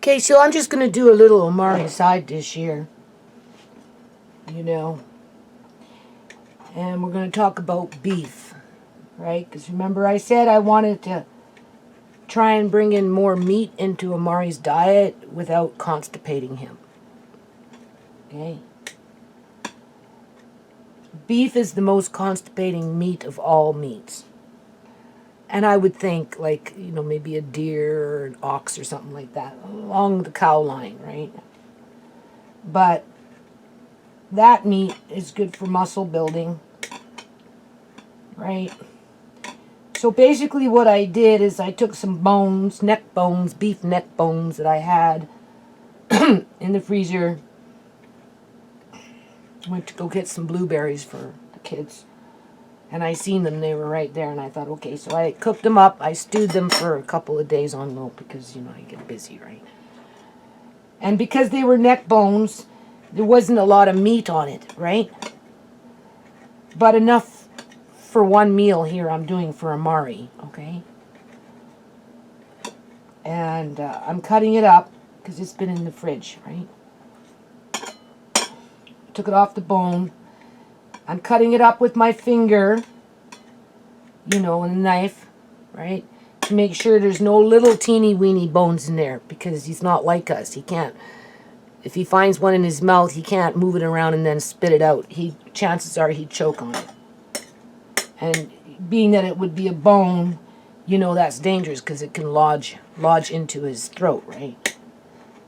Okay, so I'm just going to do a little Amari side dish here. You know. And we're going to talk about beef. Right? Because remember I said I wanted to try and bring in more meat into Amari's diet without constipating him. Okay? Beef is the most constipating meat of all meats. And I would think, like, you know, maybe a deer or an ox or something like that, along the cow line, right? But that meat is good for muscle building, right? So basically what I did is I took some bones, neck bones, beef neck bones that I had in the freezer. I went to go get some blueberries for the kids. And I seen them, they were right there, and I thought, okay, so I cooked them up. I stewed them for a couple of days on low because, you know, I get busy, right? And because they were neck bones, there wasn't a lot of meat on it, right? But enough for one meal here I'm doing for Amari, okay? And I'm cutting it up because it's been in the fridge, right? Took it off the bone. I'm cutting it up with my finger, you know, and a knife, right? To make sure there's no little teeny weeny bones in there, because he's not like us. He can't, if he finds one in his mouth, he can't move it around and then spit it out. Chances are he'd choke on it. And being that it would be a bone, you know that's dangerous because it can lodge into his throat, right?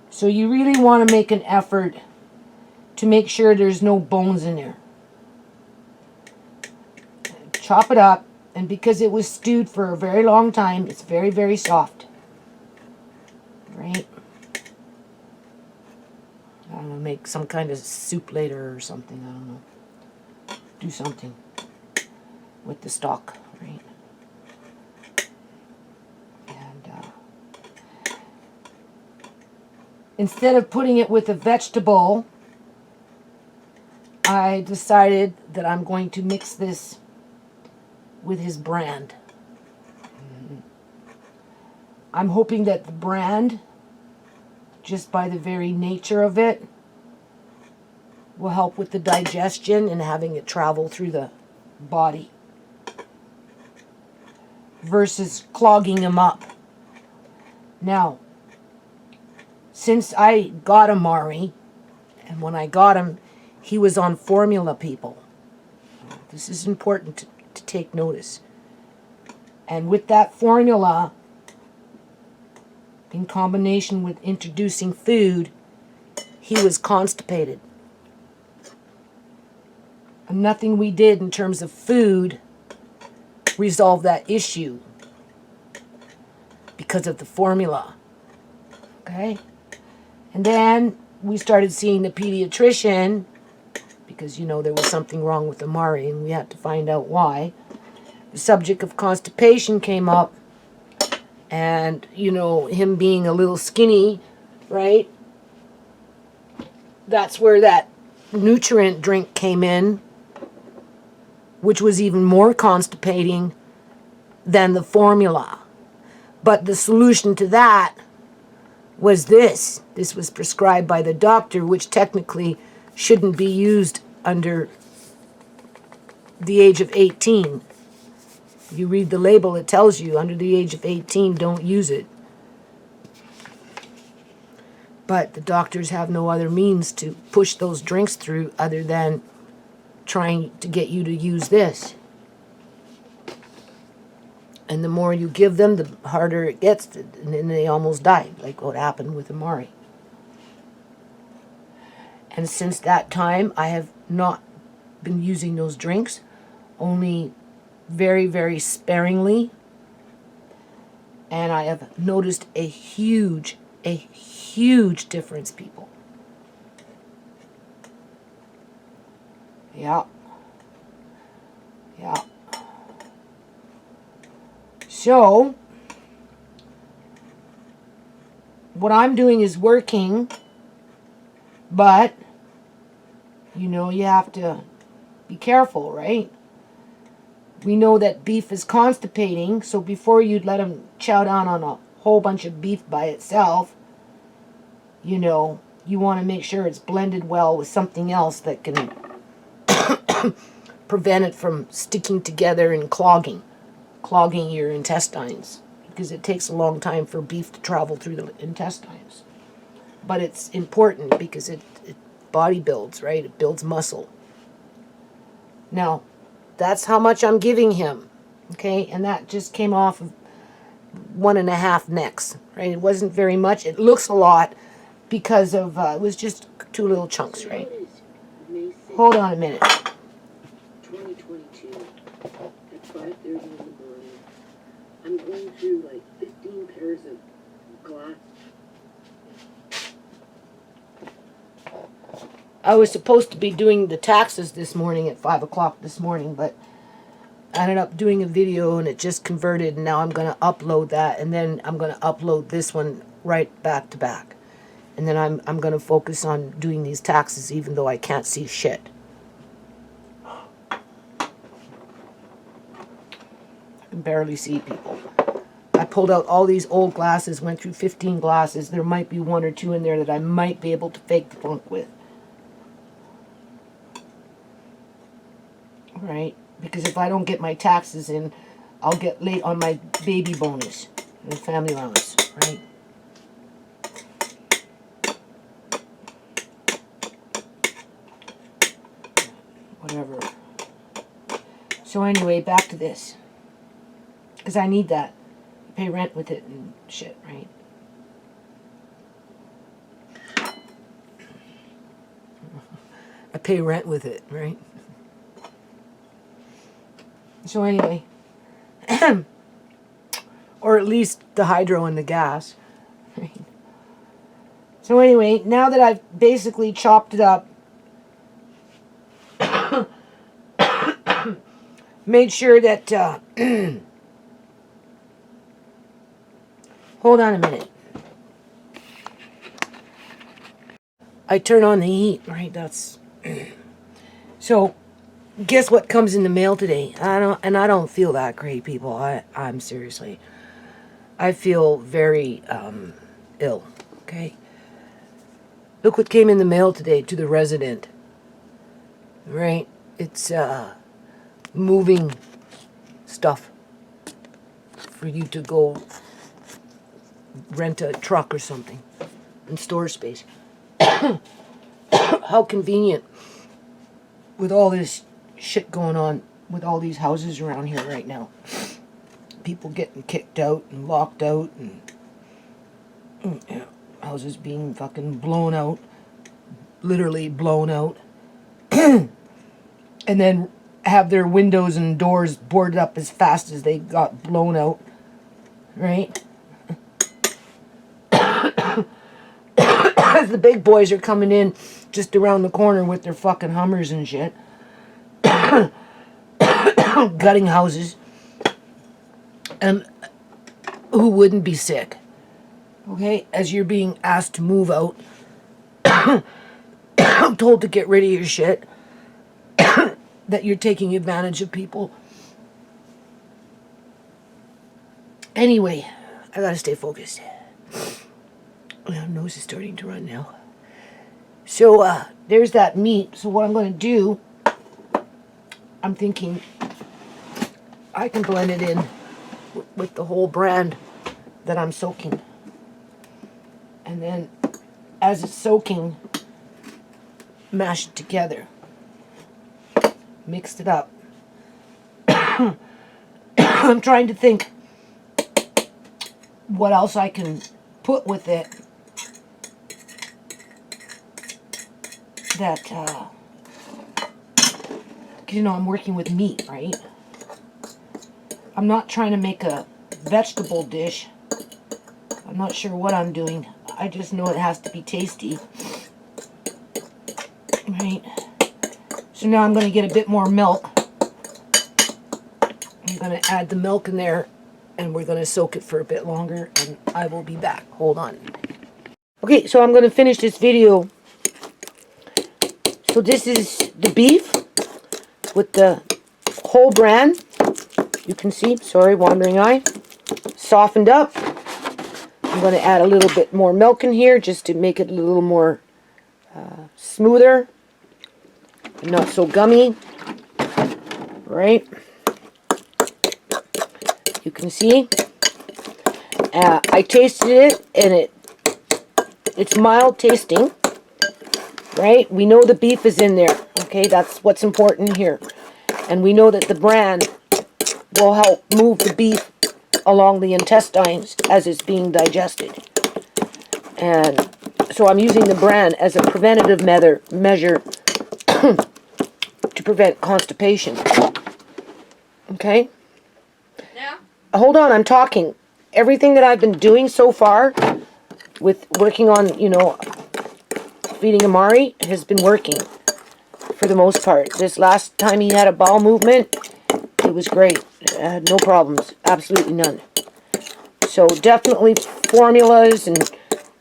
So you really want to make an effort to make sure there's no bones in there. Chop it up, and because it was stewed for a very long time, it's very, very soft. Right? I don't know, make some kind of soup later or something, I don't know. Do something with the stock, right? And instead of putting it with a vegetable, I decided that I'm going to mix this with his brand. I'm hoping that the brand, just by the very nature of it, will help with the digestion and having it travel through the body versus clogging him up. Now, since I got Amari, and when I got him, he was on formula, people. This is important to take notice. And with that formula, in combination with introducing food, he was constipated. And nothing we did in terms of food resolved that issue because of the formula. Okay? And then we started seeing the pediatrician because, you know, there was something wrong with Amari and we had to find out why. The subject of constipation came up, and, you know, him being a little skinny, right? That's where that nutrient drink came in, which was even more constipating than the formula. But the solution to that was this. This was prescribed by the doctor, which technically shouldn't be used under the age of 18. You read the label, it tells you under the age of 18, don't use it. But the doctors have no other means to push those drinks through other than trying to get you to use this. And the more you give them, the harder it gets, and then they almost died, like what happened with Amari. And since that time, I have not been using those drinks, only very, very sparingly. And I have noticed a huge difference, people. Yeah. Yeah. So, what I'm doing is working, but, you know, you have to be careful, right? We know that beef is constipating, so before you'd let him chow down on a whole bunch of beef by itself, you know, you want to make sure it's blended well with something else that can prevent it from sticking together and clogging your intestines, because it takes a long time for beef to travel through the intestines. But it's important because it body builds, right? It builds muscle. Now, that's how much I'm giving him, okay? And that just came off of 1.5 necks, right? It wasn't very much. It looks a lot because of, it was just 2 little chunks, right? Hold on a minute. 2022 at 5:30 in the morning. I'm going through like 15 pairs of glass. I was supposed to be doing the taxes this morning at 5 o'clock this morning, but I ended up doing a video and it just converted, and now I'm going to upload that, and then I'm going to upload this one right back to back. And then I'm going to focus on doing these taxes even though I can't see shit. I can barely see people. I pulled out all these old glasses, went through 15 glasses. There might be 1 or 2 in there that I might be able to fake the funk with. Right? Because if I don't get my taxes in, I'll get late on my baby bonus and family allowance, right? Whatever. So anyway, back to this. Because I need that. I pay rent with it and shit, right? I pay rent with it, right? So anyway, or at least the hydro and the gas. Right? So anyway, now that I've basically chopped it up, made sure that, hold on a minute. I turn on the heat, right? That's, so guess what comes in the mail today? I don't feel that great, people. I'm seriously, I feel very ill. Okay, look what came in the mail today to the resident. Right, it's moving stuff for you to go rent a truck or something and store space. How convenient with all this shit going on with all these houses around here right now. People getting kicked out and locked out, and houses being fucking blown out, literally blown out, and then have their windows and doors boarded up as fast as they got blown out, right? As the big boys are coming in just around the corner with their fucking Hummers and shit. Gutting houses. And who wouldn't be sick? Okay, as you're being asked to move out, told to get rid of your shit, that you're taking advantage of people. Anyway, I gotta stay focused. My nose is starting to run now. So, there's that meat. So what I'm gonna do, I'm thinking I can blend it in with the whole brand that I'm soaking. And then, as it's soaking, mash it together. Mixed it up. I'm trying to think what else I can put with it that, you know, I'm working with meat, right? I'm not trying to make a vegetable dish. I'm not sure what I'm doing. I just know it has to be tasty. Right? So now I'm going to get a bit more milk. I'm going to add the milk in there, and we're going to soak it for a bit longer, and I will be back. Hold on. Okay, so I'm going to finish this video. So this is the beef with the whole brand. You can see, sorry, wandering eye. Softened up. I'm going to add a little bit more milk in here just to make it a little more smoother and not so gummy. Right? You can see. I tasted it, and it's mild tasting. Right? We know the beef is in there. Okay, that's what's important here. And we know that the bran will help move the beef along the intestines as it's being digested. And so I'm using the bran as a preventative measure to prevent constipation. Okay? Yeah. Hold on, I'm talking. Everything that I've been doing so far with working on, you know, feeding Amari has been working for the most part. This last time he had a bowel movement, it was great. No problems. Absolutely none. So definitely formulas and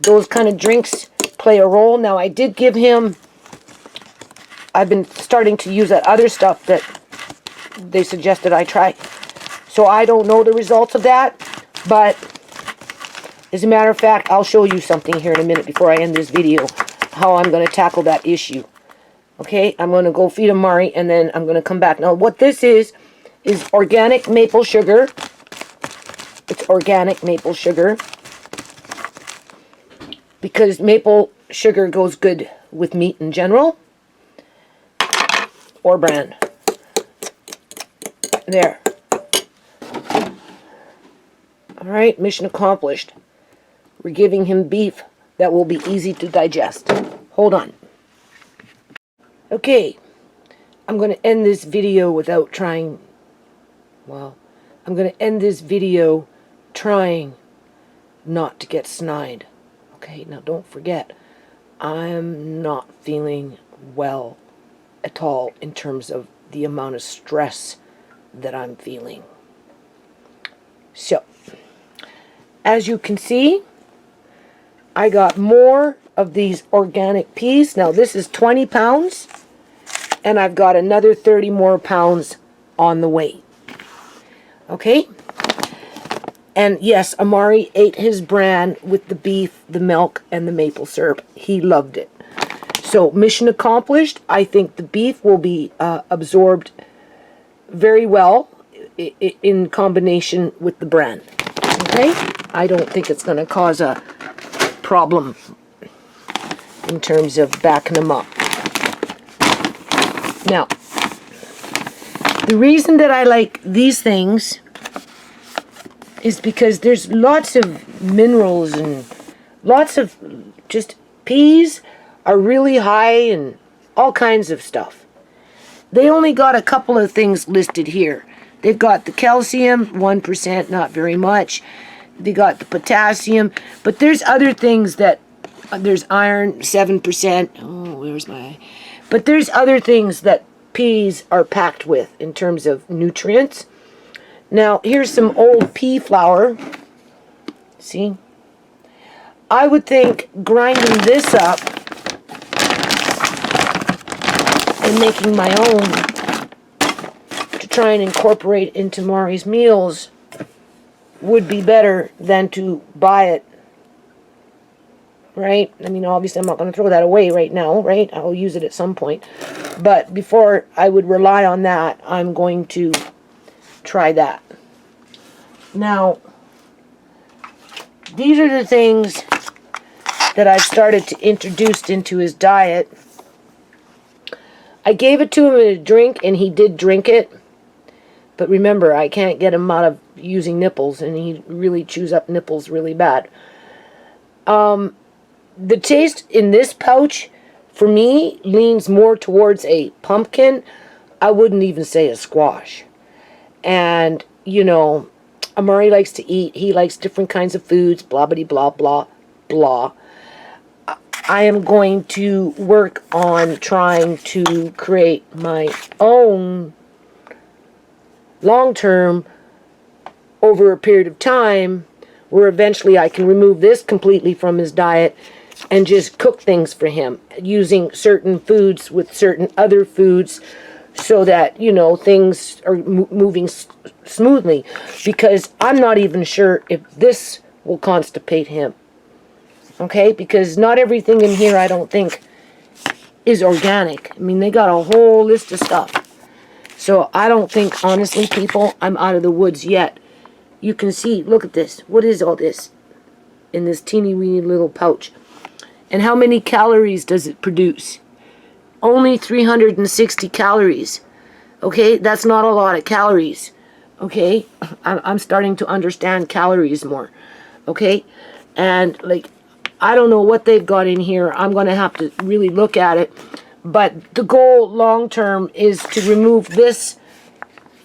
those kind of drinks play a role. Now I did give him, I've been starting to use that other stuff that they suggested I try. So I don't know the results of that, but as a matter of fact, I'll show you something here in a minute before I end this video, how I'm going to tackle that issue. Okay, I'm going to go feed Amari, and then I'm going to come back. Now, what this is organic maple sugar. It's organic maple sugar, because maple sugar goes good with meat in general, or bran. There. Alright, mission accomplished. We're giving him beef that will be easy to digest. Hold on. Okay, I'm going to end this video without trying, well, I'm going to end this video trying not to get snide. Okay, now don't forget, I'm not feeling well at all in terms of the amount of stress that I'm feeling. So, as you can see, I got more of these organic peas. Now this is 20 pounds, and I've got another 30 more pounds on the way. Okay? And yes, Amari ate his bran with the beef, the milk, and the maple syrup. He loved it. So mission accomplished. I think the beef will be absorbed very well in combination with the bran. Okay? I don't think it's going to cause a problem in terms of backing them up. Now, the reason that I like these things is because there's lots of minerals and lots of just peas are really high in all kinds of stuff. They only got a couple of things listed here. They've got the calcium, 1%, not very much. They got the potassium, but there's other things that, there's iron, 7%. Oh, where's my... But there's other things that peas are packed with in terms of nutrients. Now, here's some old pea flour. See? I would think grinding this up and making my own to try and incorporate into Mari's meals would be better than to buy it, right? I mean, obviously I'm not going to throw that away right now, right? I'll use it at some point. But before I would rely on that, I'm going to try that. Now, these are the things that I've started to introduce into his diet. I gave it to him in a drink, and he did drink it. But remember, I can't get him out of using nipples, and he really chews up nipples really bad. The taste in this pouch, for me, leans more towards a pumpkin. I wouldn't even say a squash. And, you know, Amari likes to eat. He likes different kinds of foods, blah, blah, blah, blah, blah. I am going to work on trying to create my own long-term, over a period of time, where eventually I can remove this completely from his diet and just cook things for him using certain foods with certain other foods so that, you know, things are moving smoothly. Because I'm not even sure if this will constipate him. Okay? Because not everything in here, I don't think, is organic. I mean, they got a whole list of stuff. So I don't think, honestly, people, I'm out of the woods yet. You can see, look at this. What is all this in this teeny weeny little pouch? And how many calories does it produce? Only 360 calories. Okay, that's not a lot of calories. Okay, I'm starting to understand calories more. Okay, and like, I don't know what they've got in here. I'm going to have to really look at it. But the goal long term is to remove this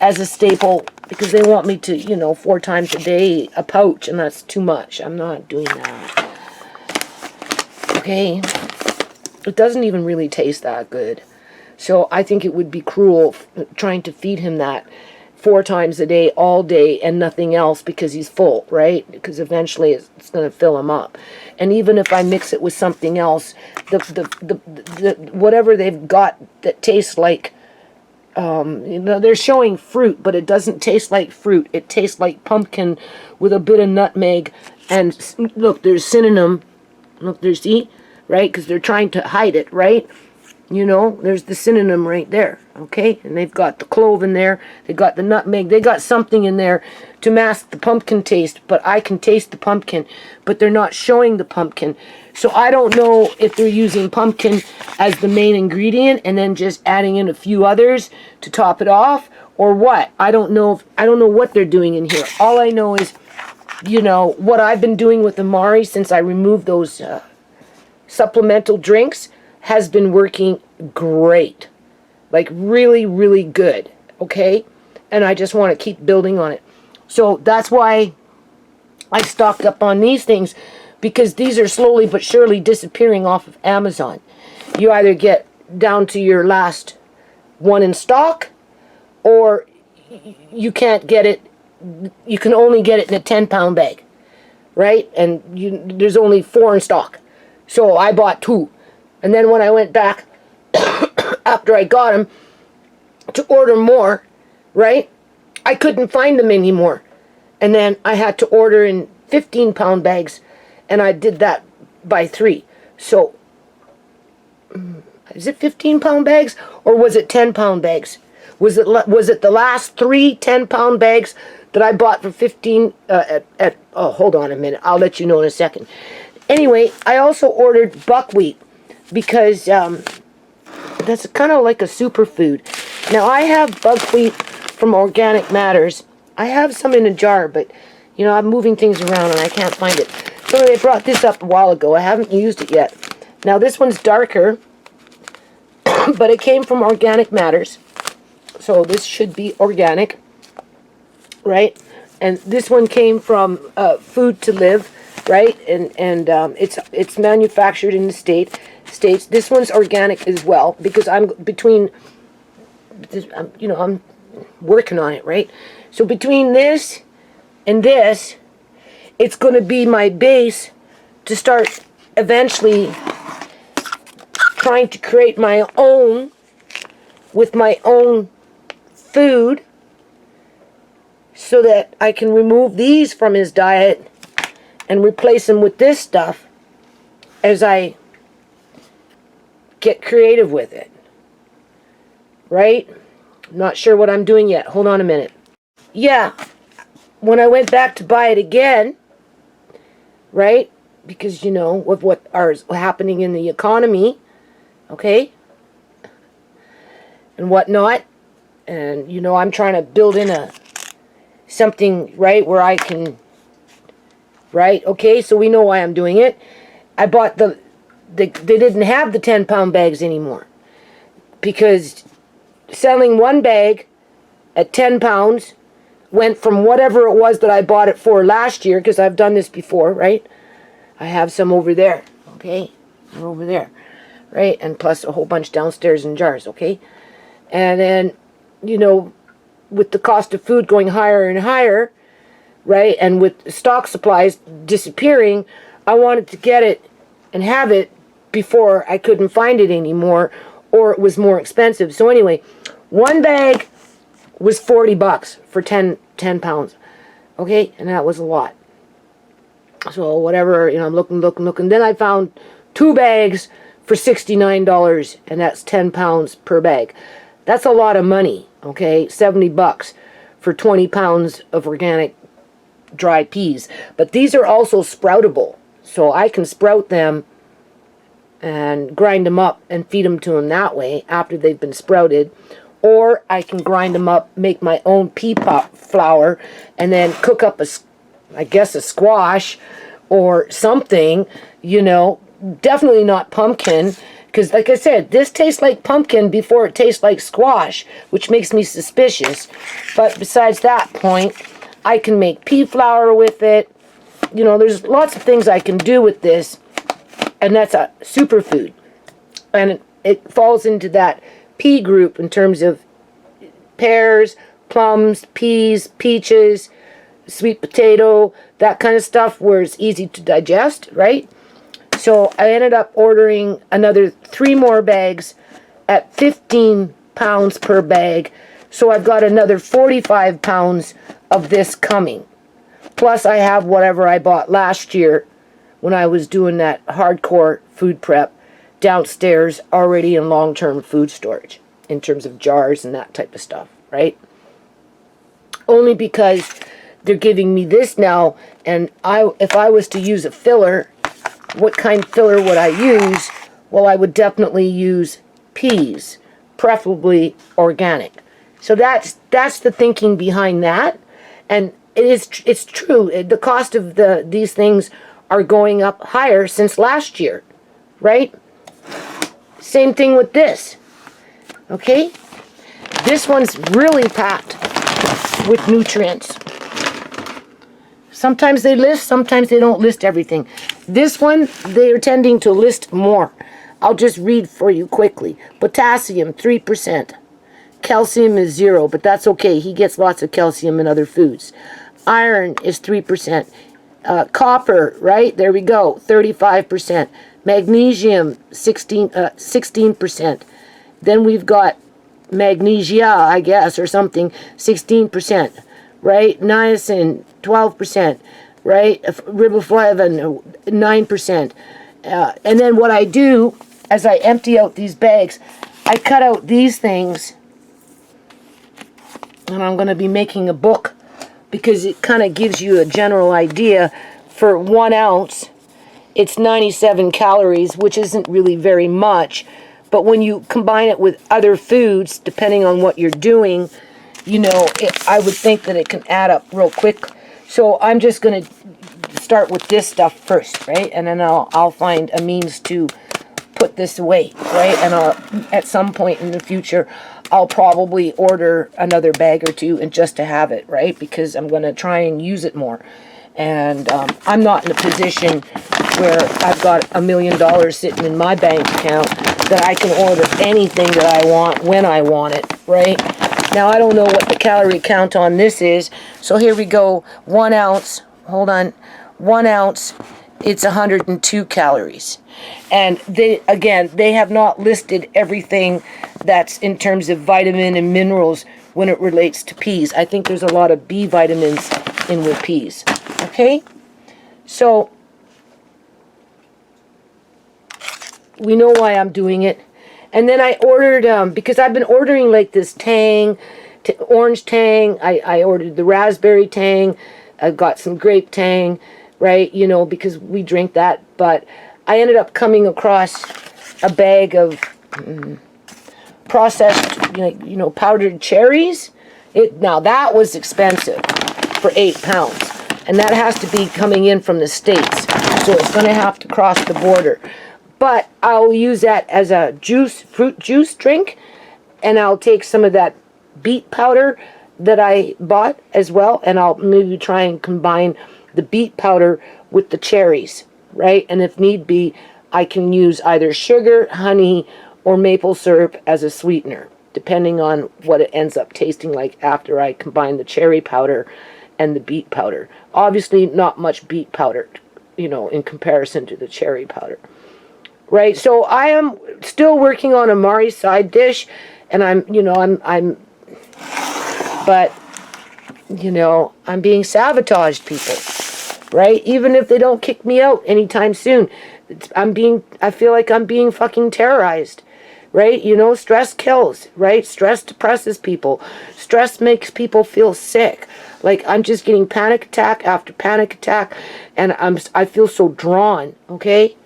as a staple, because they want me to, you know, 4 times a day, a pouch, and that's too much. I'm not doing that. Okay, it doesn't even really taste that good. So I think it would be cruel trying to feed him that 4 times a day, all day, and nothing else, because he's full, right? Because eventually it's going to fill him up. And even if I mix it with something else, the whatever they've got that tastes like, you know, they're showing fruit, but it doesn't taste like fruit. It tastes like pumpkin with a bit of nutmeg. And look, there's cinnamon. Look, there's, see, right? Because they're trying to hide it, right? You know, there's the cinnamon right there, okay? And they've got the clove in there. They got the nutmeg. They got something in there to mask the pumpkin taste, but I can taste the pumpkin, but they're not showing the pumpkin. So I don't know if they're using pumpkin as the main ingredient and then just adding in a few others to top it off, or what. I don't know what they're doing in here. All I know is, you know, what I've been doing with Amari since I removed those supplemental drinks has been working great. Like really, really good. Okay? And I just want to keep building on it. So that's why I stocked up on these things, because these are slowly but surely disappearing off of Amazon. You either get down to your last one in stock, or you can't get it. You can only get it in a 10-pound bag, right? And there's only 4 in stock. So I bought 2. And then when I went back, after I got them, to order more, right? I couldn't find them anymore. And then I had to order in 15-pound bags, and I did that by 3. So, is it 15-pound bags, or was it 10-pound bags? Was it the last 3 10-pound bags that I bought for 15, oh, hold on a minute. I'll let you know in a second. Anyway, I also ordered buckwheat, because that's kind of like a superfood. Now, I have buckwheat from Organic Matters. I have some in a jar, but, you know, I'm moving things around and I can't find it. So they brought this up a while ago. I haven't used it yet. Now, this one's darker, but it came from Organic Matters. So this should be organic, right? And this one came from Food to Live, right? And it's manufactured in the States. This one's organic as well, because I'm between, you know, I'm working on it, right? So between this and this, it's going to be my base to start eventually trying to create my own, with my own food, so that I can remove these from his diet and replace him with this stuff as I get creative with it. Right? Not sure what I'm doing yet. Hold on a minute. Yeah, when I went back to buy it again, right? Because, you know, with what is happening in the economy, okay, and whatnot, and, you know, I'm trying to build in something, right, where I can, right, okay, so we know why I'm doing it. I bought they didn't have the 10-pound bags anymore, because selling one bag at 10 pounds went from whatever it was that I bought it for last year, because I've done this before, right? I have some over there, okay? They're over there, right? And plus a whole bunch downstairs in jars, okay? And then, you know, with the cost of food going higher and higher, right? And with stock supplies disappearing, I wanted to get it and have it before I couldn't find it anymore, or it was more expensive. So anyway, one bag was $40 for 10 pounds. Okay? And that was a lot. So whatever, I'm looking. Then I found 2 bags for $69, and that's 10 pounds per bag. That's a lot of money, okay? $70 for 20 pounds of organic dry peas. But these are also sproutable, so I can sprout them and grind them up and feed them to them that way after they've been sprouted. Or I can grind them up, make my own pea pop flour, and then cook up a squash or something, definitely not pumpkin, because like I said, this tastes like pumpkin before it tastes like squash, which makes me suspicious. But besides that point, I can make pea flour with it. There's lots of things I can do with this, and that's a superfood. And it falls into that pea group in terms of pears, plums, peas, peaches, sweet potato, that kind of stuff where it's easy to digest, right? So I ended up ordering another 3 more bags at 15 pounds per bag. So I've got another 45 pounds of this coming. Plus I have whatever I bought last year when I was doing that hardcore food prep downstairs already in long-term food storage in terms of jars and that type of stuff, right? Only because they're giving me this now, and if I was to use a filler, what kind of filler would I use? Well, I would definitely use peas, preferably organic. So that's the thinking behind that, and it's true. The cost of these things are going up higher since last year, right? Same thing with this. Okay? This one's really packed with nutrients. Sometimes they list, sometimes they don't list everything. This one, they're tending to list more. I'll just read for you quickly. Potassium, 3%. Calcium is 0, but that's okay. He gets lots of calcium in other foods. Iron is 3%. Copper, right? There we go, 35%. Magnesium, 16%. Then we've got magnesia, I guess, or something, 16%. Right? Niacin, 12%. Right? Riboflavin, 9%. And then what I do, as I empty out these bags, I cut out these things, and I'm going to be making a book because it kind of gives you a general idea. For 1 ounce, it's 97 calories, which isn't really very much. But when you combine it with other foods, depending on what you're doing, I would think that it can add up real quick. So I'm just going to start with this stuff first, right? And then I'll find a means to put this away, right? And at some point in the future, I'll probably order another bag or 2 and just to have it, right? Because I'm going to try and use it more. And I'm not in a position where I've got $1 million sitting in my bank account that I can order anything that I want when I want it, right? Now, I don't know what the calorie count on this is. So here we go. 1 ounce. Hold on. 1 ounce. It's 102 calories. And they have not listed everything that's in terms of vitamin and minerals when it relates to peas. I think there's a lot of B vitamins in with peas. Okay? So, we know why I'm doing it. And then I ordered, because I've been ordering like this Tang, orange Tang. I ordered the raspberry Tang. I've got some grape Tang, right? Because we drink that. But I ended up coming across a bag of processed, powdered cherries. Now, that was expensive for 8 pounds. And that has to be coming in from the States. So it's going to have to cross the border. But I'll use that as a fruit juice drink, and I'll take some of that beet powder that I bought as well, and I'll maybe try and combine the beet powder with the cherries, right? And if need be, I can use either sugar, honey, or maple syrup as a sweetener, depending on what it ends up tasting like after I combine the cherry powder and the beet powder. Obviously, not much beet powder, in comparison to the cherry powder. Right, so I am still working on Amari's side dish, and I'm being sabotaged, people. right? Even if they don't kick me out anytime soon, I feel like I'm being fucking terrorized, right? You know, stress kills, right? Stress depresses people. Stress makes people feel sick. Like, I'm just getting panic attack after panic attack, and I feel so drawn, okay?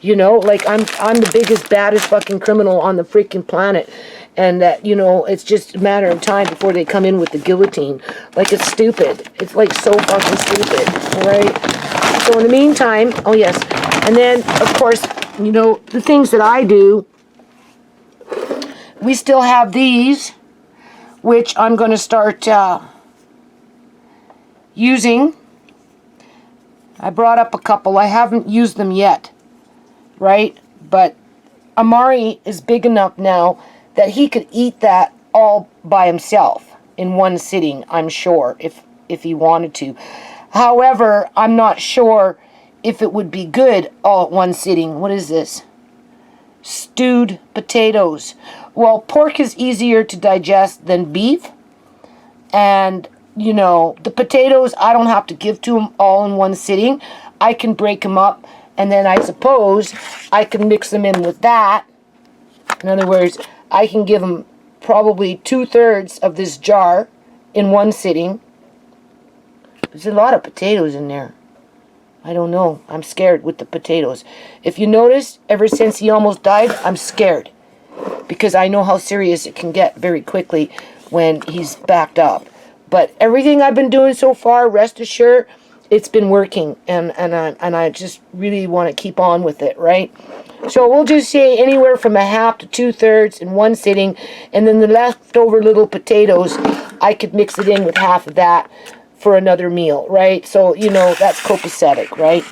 You know, like, I'm the biggest, baddest fucking criminal on the freaking planet. And that, you know, it's just a matter of time before they come in with the guillotine. Like, it's stupid. It's, like, so fucking stupid, all right? So, in the meantime, oh, yes. And then, of course, you know, the things that I do, we still have these, which I'm going to start using. I brought up a couple. I haven't used them yet, right? But Amari is big enough now that he could eat that all by himself in one sitting, I'm sure, if he wanted to. However, I'm not sure if it would be good all at one sitting. What is this? Stewed potatoes. Well, pork is easier to digest than beef. And, you know, the potatoes, I don't have to give to them all in one sitting. I can break them up, and then I suppose I can mix them in with that. In other words, I can give them probably 2/3 of this jar in one sitting. There's a lot of potatoes in there. I don't know. I'm scared with the potatoes. If you notice, ever since he almost died, I'm scared. Because I know how serious it can get very quickly when he's backed up. But everything I've been doing so far, rest assured, it's been working. And I just really want to keep on with it, right? So we'll just say anywhere from 1/2 to 2/3 in one sitting. And then the leftover little potatoes, I could mix it in with half of that for another meal, right? So, you know, that's copacetic, right?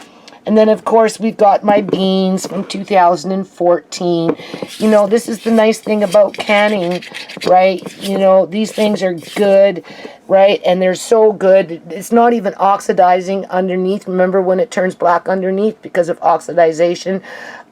And then, of course, we've got my beans from 2014. You know, this is the nice thing about canning, right? You know, these things are good, right? And they're so good. It's not even oxidizing underneath. Remember when it turns black underneath because of oxidization?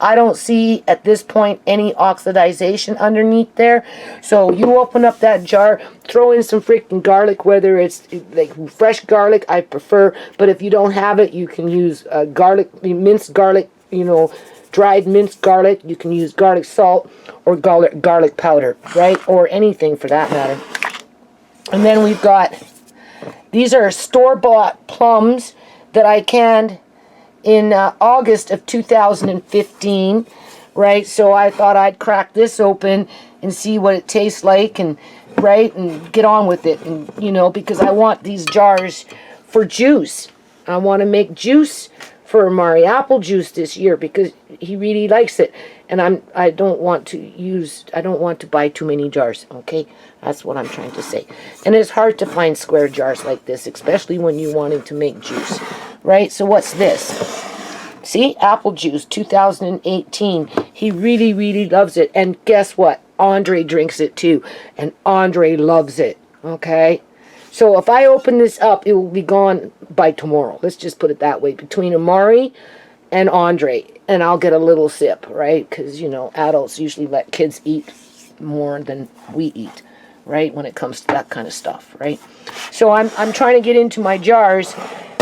I don't see at this point any oxidization underneath there. So you open up that jar, throw in some freaking garlic, whether it's like fresh garlic, I prefer. But if you don't have it, you can use garlic, minced garlic, you know, dried minced garlic. You can use garlic salt or garlic powder, right? Or anything for that matter. And then we've got, these are store-bought plums that I canned in August of 2015, right? So I thought I'd crack this open and see what it tastes like, and right, and get on with it. And you know, because I want these jars for juice. I want to make juice for Amari, apple juice this year, because he really likes it. And I don't want to buy too many jars, okay? That's what I'm trying to say. And it's hard to find square jars like this, especially when you're wanting to make juice, right? So what's this? See, apple juice, 2018. He really, really loves it. And guess what? Andre drinks it too. And Andre loves it, okay? So if I open this up, it will be gone by tomorrow. Let's just put it that way. Between Amari and Andre. And I'll get a little sip, right? Because, you know, adults usually let kids eat more than we eat, right? When it comes to that kind of stuff, right? So I'm trying to get into my jars,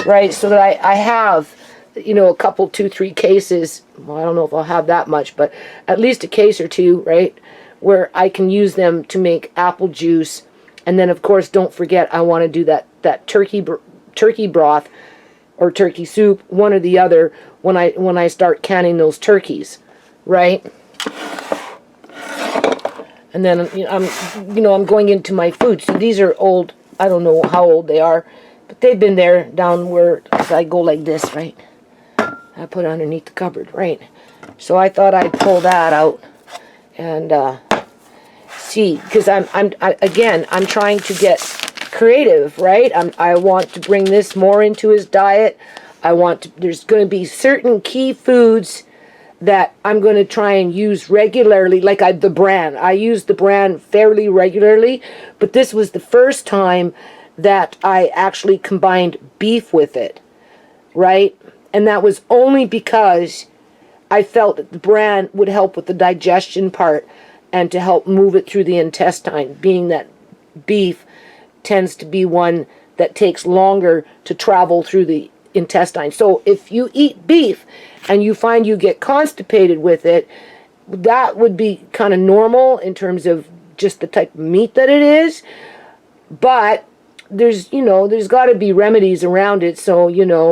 right? So that I have, you know, a couple, 2, 3 cases. Well, I don't know if I'll have that much, but at least a case or two, right? Where I can use them to make apple juice. And then, of course, don't forget, I want to do that turkey broth or turkey soup, one or the other, when I start canning those turkeys, right? And then, you know, I'm going into my food. So these are old. I don't know how old they are, but they've been there down where I go like this, right? I put it underneath the cupboard, right? So I thought I'd pull that out and see, because I'm trying to get creative, right? I want to bring this more into his diet. There's going to be certain key foods that I'm going to try and use regularly, like the bran. I use the bran fairly regularly, but this was the first time that I actually combined beef with it, right? And that was only because I felt that the bran would help with the digestion part and to help move it through the intestine, being that beef tends to be one that takes longer to travel through the intestine. So if you eat beef and you find you get constipated with it, that would be kind of normal in terms of just the type of meat that it is. But there's got to be remedies around it. So,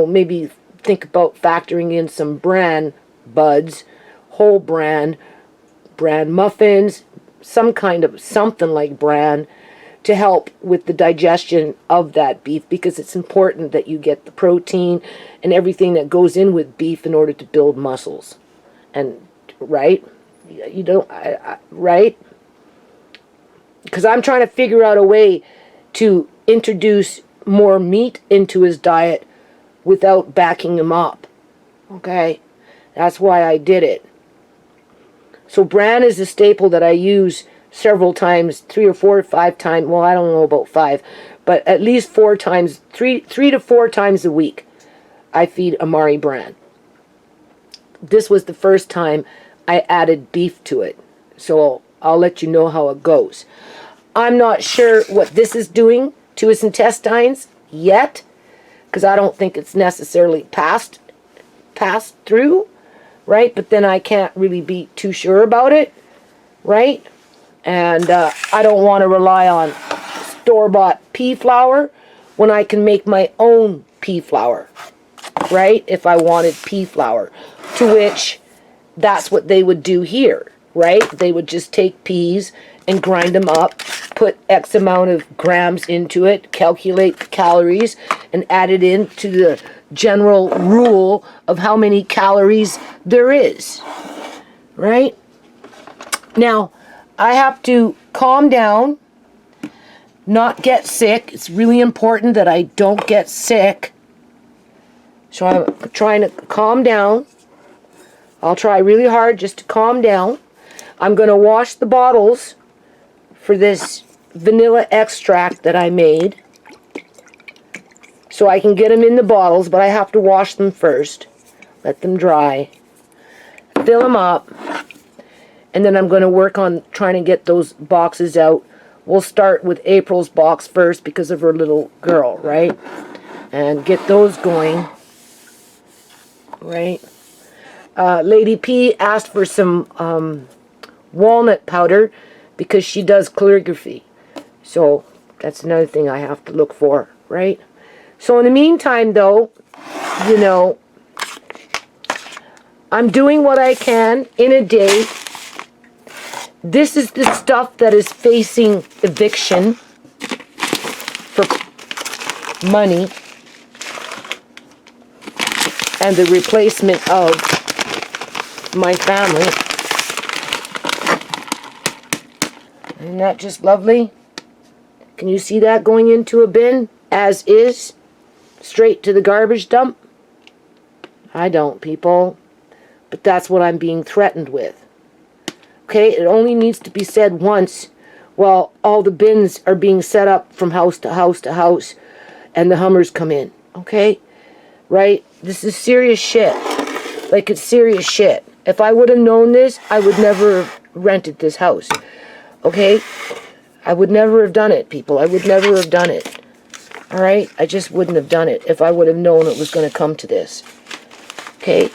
maybe think about factoring in some bran buds, whole bran muffins, some kind of something like bran to help with the digestion of that beef, because it's important that you get the protein and everything that goes in with beef in order to build muscles. And right? Right? Because I'm trying to figure out a way to introduce more meat into his diet without backing him up. Okay? That's why I did it. So bran is a staple that I use several times, 3 or 4 or 5 times. Well, I don't know about 5, but at least 4 times, 3 to 4 times a week, I feed Amari bran. This was the first time I added beef to it. So I'll let you know how it goes. I'm not sure what this is doing to his intestines yet, because I don't think it's necessarily passed through, right? But then I can't really be too sure about it, right? And I don't want to rely on store-bought pea flour when I can make my own pea flour, right? If I wanted pea flour, to which that's what they would do here, right? They would just take peas and grind them up, put X amount of grams into it, calculate the calories, and add it into the general rule of how many calories there is, right? Now, I have to calm down, not get sick. It's really important that I don't get sick. So I'm trying to calm down. I'll try really hard just to calm down. I'm going to wash the bottles for this vanilla extract that I made, so I can get them in the bottles, but I have to wash them first. Let them dry. Fill them up. And then I'm going to work on trying to get those boxes out. We'll start with April's box first because of her little girl, right? And get those going, right? Lady P asked for some walnut powder because she does calligraphy. So that's another thing I have to look for, right? So in the meantime, though, I'm doing what I can in a day. This is the stuff that is facing eviction for money and the replacement of my family. Isn't that just lovely? Can you see that going into a bin as is? Straight to the garbage dump? I don't, people. But that's what I'm being threatened with. Okay, it only needs to be said once while all the bins are being set up from house to house to house and the Hummers come in. Okay? Right? This is serious shit. Like, it's serious shit. If I would have known this, I would never have rented this house. Okay? I would never have done it, people. I would never have done it. Alright? I just wouldn't have done it if I would have known it was going to come to this. Okay?